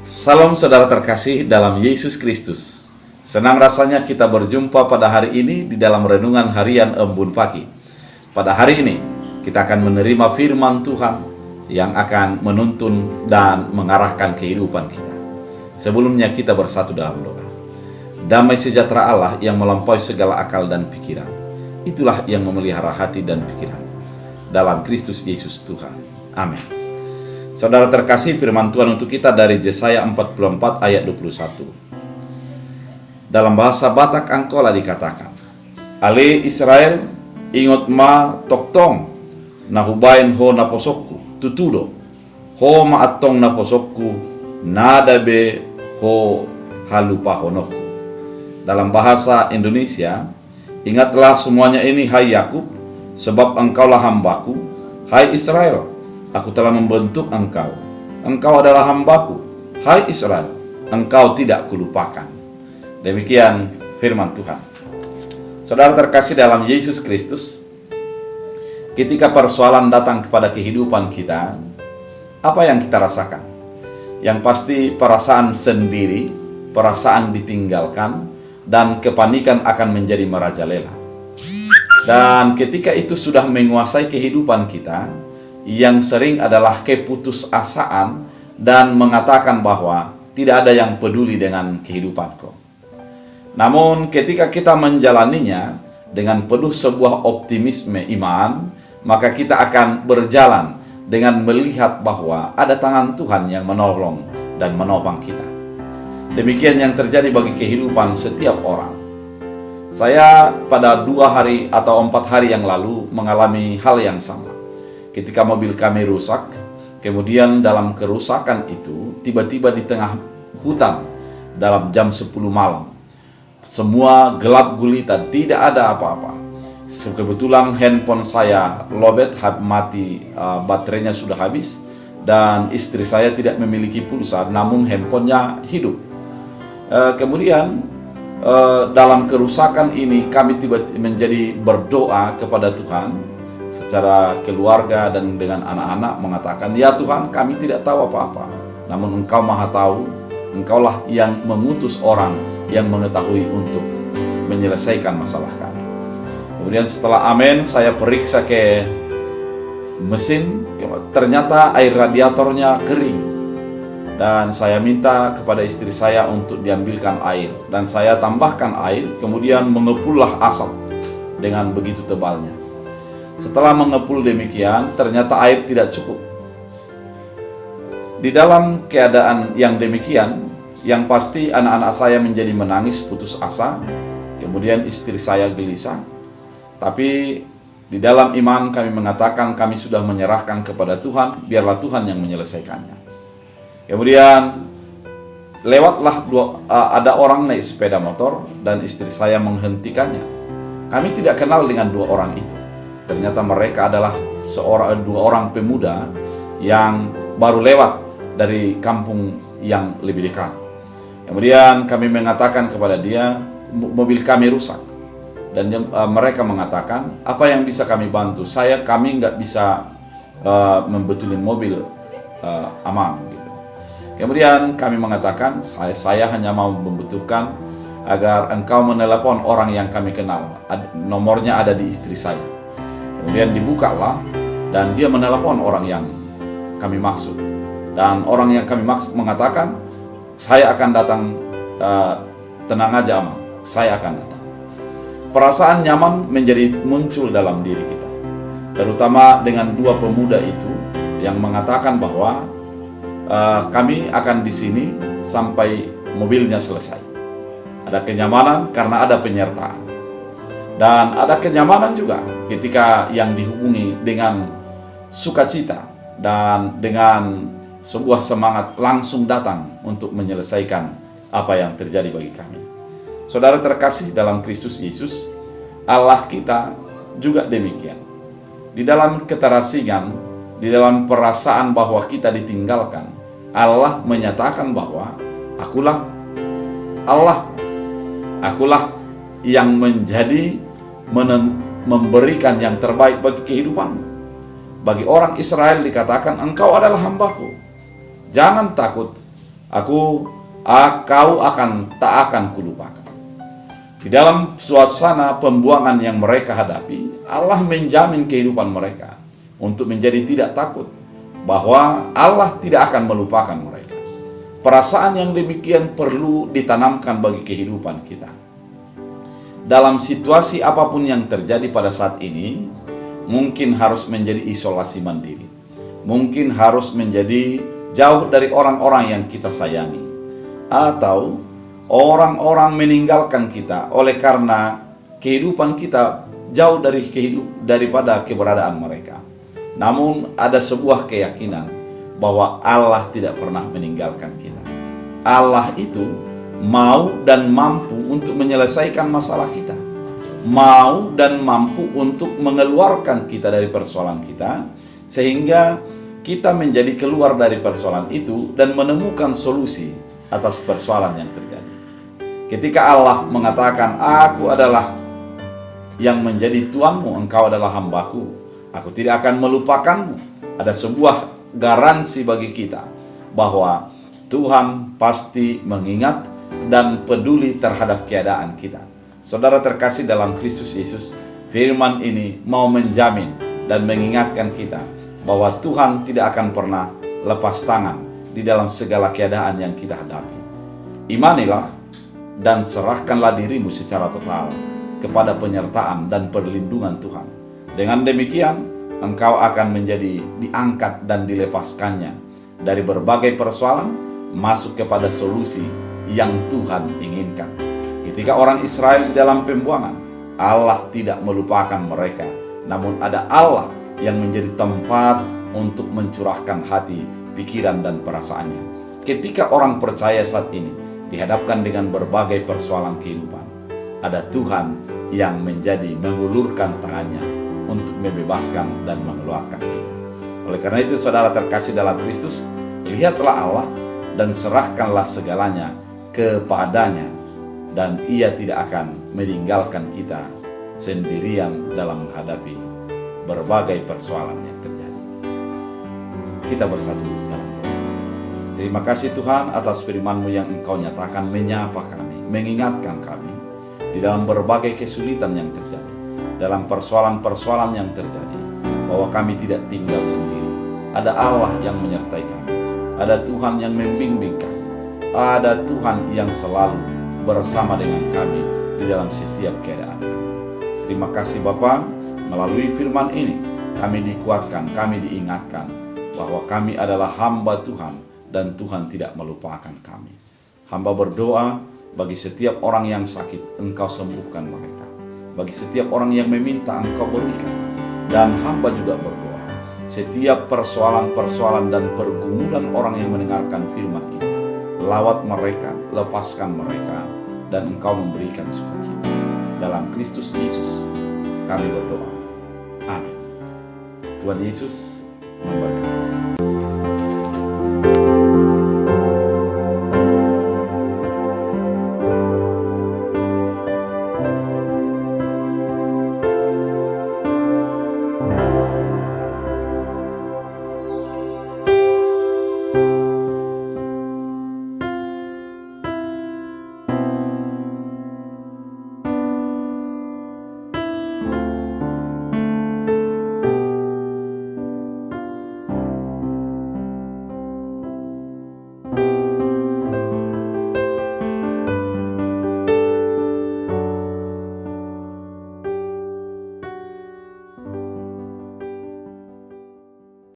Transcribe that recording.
Salam saudara terkasih dalam Yesus Kristus. Senang rasanya kita berjumpa pada hari ini di dalam renungan harian Embun Pagi. Pada hari ini kita akan menerima firman Tuhan yang akan menuntun dan mengarahkan kehidupan kita. Sebelumnya kita bersatu dalam doa. Damai sejahtera Allah yang melampaui segala akal dan pikiran, itulah yang memelihara hati dan pikiran dalam Kristus Yesus Tuhan. Amin. Saudara terkasih, firman Tuhan untuk kita dari Yesaya 44 ayat 21. Dalam bahasa Batak Angkola dikatakan, Ale Israel ingot ma toktong nahubain ho naposokku tutudo ho maatong naposokku nadabe ho halupa honokku. Dalam bahasa Indonesia, ingatlah semuanya ini hai Yakub, sebab engkaulah hambaku. Hai Israel, aku telah membentuk engkau. Engkau adalah hambaku. Hai Israel, engkau tidak kulupakan. Demikian firman Tuhan. Saudara terkasih dalam Yesus Kristus, ketika persoalan datang kepada kehidupan kita, apa yang kita rasakan? Yang pasti perasaan sendiri, perasaan ditinggalkan, dan kepanikan akan menjadi merajalela. Dan ketika itu sudah menguasai kehidupan kita, yang sering adalah keputusasaan dan mengatakan bahwa tidak ada yang peduli dengan kehidupanku. Namun ketika kita menjalaninya dengan penuh sebuah optimisme iman, maka kita akan berjalan dengan melihat bahwa ada tangan Tuhan yang menolong dan menopang kita. Demikian yang terjadi bagi kehidupan setiap orang. Saya pada 2 hari atau 4 hari yang lalu mengalami hal yang sama. Ketika mobil kami rusak, kemudian dalam kerusakan itu, tiba-tiba di tengah hutan dalam jam 10 malam, semua gelap gulita, tidak ada apa-apa. Kebetulan handphone saya lowbat, mati, baterainya sudah habis, dan istri saya tidak memiliki pulsa, namun handphonenya hidup. Kemudian dalam kerusakan ini kami tiba-tiba menjadi berdoa kepada Tuhan secara keluarga dan dengan anak-anak, mengatakan, ya Tuhan, kami tidak tahu apa-apa, namun Engkau maha tahu. Engkaulah yang mengutus orang yang mengetahui untuk menyelesaikan masalah kami. Kemudian setelah amin, saya periksa ke mesin, ternyata air radiatornya kering. Dan saya minta kepada istri saya untuk diambilkan air, dan saya tambahkan air, kemudian mengepullah asap dengan begitu tebalnya. Setelah mengepul demikian, ternyata air tidak cukup. Di dalam keadaan yang demikian, yang pasti anak-anak saya menjadi menangis putus asa, kemudian istri saya gelisah. Tapi di dalam iman kami mengatakan kami sudah menyerahkan kepada Tuhan, biarlah Tuhan yang menyelesaikannya. Kemudian lewatlah ada orang naik sepeda motor dan istri saya menghentikannya. Kami tidak kenal dengan 2 orang itu. Ternyata mereka adalah 2 orang pemuda yang baru lewat dari kampung yang lebih dekat. Kemudian kami mengatakan kepada dia, mobil kami rusak. Dan mereka mengatakan, apa yang bisa kami bantu? Kami nggak bisa membetulin mobil aman gitu. Kemudian kami mengatakan, saya hanya mau membutuhkan agar engkau menelepon orang yang kami kenal. Nomornya ada di istri saya. Kemudian dibukalah, dan dia menelepon orang yang kami maksud. Dan orang yang kami maksud mengatakan, saya akan datang, tenang aja aman, saya akan datang. Perasaan nyaman menjadi muncul dalam diri kita, terutama dengan 2 pemuda itu yang mengatakan bahwa kami akan di sini sampai mobilnya selesai. Ada kenyamanan karena ada penyertaan. Dan ada kenyamanan juga ketika yang dihubungi dengan sukacita dan dengan sebuah semangat langsung datang untuk menyelesaikan apa yang terjadi bagi kami. Saudara terkasih dalam Kristus Yesus, Allah kita juga demikian. Di dalam keterasingan, di dalam perasaan bahwa kita ditinggalkan, Allah menyatakan bahwa akulah Allah, akulah yang menjadi memberikan yang terbaik bagi kehidupanmu. Bagi orang Israel dikatakan, engkau adalah hambaku, jangan takut, Kau tak akan kulupakan. Di dalam suasana pembuangan yang mereka hadapi, Allah menjamin kehidupan mereka untuk menjadi tidak takut bahwa Allah tidak akan melupakan mereka. Perasaan yang demikian perlu ditanamkan bagi kehidupan kita. Dalam situasi apapun yang terjadi pada saat ini, mungkin harus menjadi isolasi mandiri, mungkin harus menjadi jauh dari orang-orang yang kita sayangi, atau orang-orang meninggalkan kita oleh karena kehidupan kita jauh daripada keberadaan mereka. Namun ada sebuah keyakinan bahwa Allah tidak pernah meninggalkan kita. Allah itu mau dan mampu untuk menyelesaikan masalah kita, mau dan mampu untuk mengeluarkan kita dari persoalan kita, sehingga kita menjadi keluar dari persoalan itu dan menemukan solusi atas persoalan yang terjadi. Ketika Allah mengatakan, "Aku adalah yang menjadi Tuhanmu, engkau adalah hambaku, aku tidak akan melupakanmu," ada sebuah garansi bagi kita bahwa Tuhan pasti mengingat dan peduli terhadap keadaan kita. Saudara terkasih dalam Kristus Yesus, firman ini mau menjamin dan mengingatkan kita bahwa Tuhan tidak akan pernah lepas tangan di dalam segala keadaan yang kita hadapi. Imanilah dan serahkanlah dirimu secara total kepada penyertaan dan perlindungan Tuhan. Dengan demikian, engkau akan menjadi diangkat dan dilepaskannya dari berbagai persoalan, masuk kepada solusi yang Tuhan inginkan. Ketika orang Israel di dalam pembuangan, Allah tidak melupakan mereka, namun ada Allah yang menjadi tempat untuk mencurahkan hati, pikiran, dan perasaannya. Ketika orang percaya saat ini dihadapkan dengan berbagai persoalan kehidupan, ada Tuhan yang menjadi mengulurkan tangannya untuk membebaskan dan mengeluarkan kita. Oleh karena itu, saudara terkasih dalam Kristus, lihatlah Allah dan serahkanlah segalanya kepadanya, dan Ia tidak akan meninggalkan kita sendirian dalam menghadapi berbagai persoalan yang terjadi. Kita bersatu dalam doa. Terima kasih Tuhan atas firman-Mu yang Engkau nyatakan menyapa kami, mengingatkan kami di dalam berbagai kesulitan yang terjadi, dalam persoalan-persoalan yang terjadi, bahwa kami tidak tinggal sendiri. Ada Allah yang menyertai kami, ada Tuhan yang membimbing kami, ada Tuhan yang selalu bersama dengan kami di dalam setiap keadaan kami. Terima kasih Bapa, melalui firman ini kami dikuatkan, kami diingatkan bahwa kami adalah hamba Tuhan dan Tuhan tidak melupakan kami. Hamba berdoa bagi setiap orang yang sakit, Engkau sembuhkan mereka. Bagi setiap orang yang meminta, Engkau berikan. Dan hamba juga berdoa, setiap persoalan-persoalan dan pergumulan orang yang mendengarkan firman ini, lawat mereka, lepaskan mereka, dan Engkau memberikan sukacita. Dalam Kristus Yesus kami berdoa. Amin. Tuhan Yesus memberkati.